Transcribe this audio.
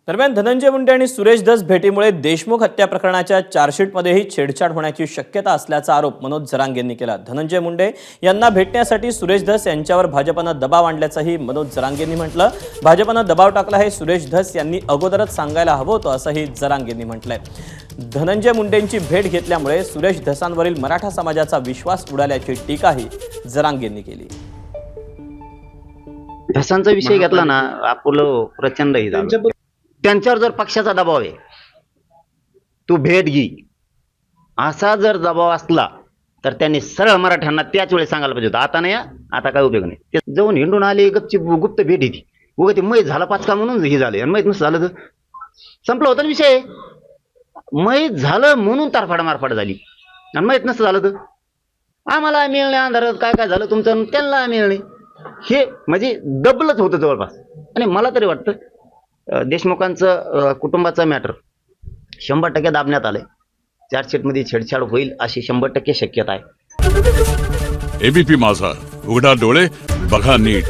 दरम्यान धनंजय मुंडे आणि सुरेश धस भेटीमुळे देशमुख हत्या प्रकरणाच्या चार्जशीटमध्येही छेडछाड होण्याची शक्यता असल्याचा आरोप मनोज जरांगे यांनी केला। धनंजय मुंडे यांना भेटण्यासाठी सुरेश धस यांच्यावर भाजपनं दबाव आणल्याचंही मनोज जरांगे यांनी म्हटलं। भाजपनं दबाव टाकला हे सुरेश धस यांनी अगोदरच सांगायला हवं होतं असंही जरांगे यांनी म्हटलंय। धनंजय मुंडेंची भेट घेतल्यामुळे सुरेश धसांवरील मराठा समाजाचा विश्वास उडाल्याची टीकाही जरांगे यांनी केली। धसांचा विषय घेतला ना, आपलं प्रचंड हे झालं। त्यांच्यावर जर पक्षाचा दबाव आहे, तू भेट घे असा जर दबाव असला तर त्यांनी सरळ मराठ्यांना त्याच वेळेस सांगायला पाहिजे होतं। आता नाही, आता काय उपयोग नाही। ते जाऊन हिंडून आले, गपची गुप्त भेट येते उगा ते मैत झाला पाचका म्हणून हे झालं, आणि मैत नसतं झालं तर संपला होता विषय। मैत झालं म्हणून तारफाड मारफाड झाली, आणि मैत नसतं झालं तर आम्हाला मिळणे अंधारात काय काय झालं तुमचं, त्यांना मिळणे, हे म्हणजे डबलच होतं जवळपास। आणि मला तरी वाटतं देशमुखांचं कुटुंबाचा मॅटर 100% दाबण्यात आलंय। चार्जशीटमध्ये छेडछाड होईल अशी 100% शक्यता आहे। एबीपी माझा, उघडा डोळे बघा नीट।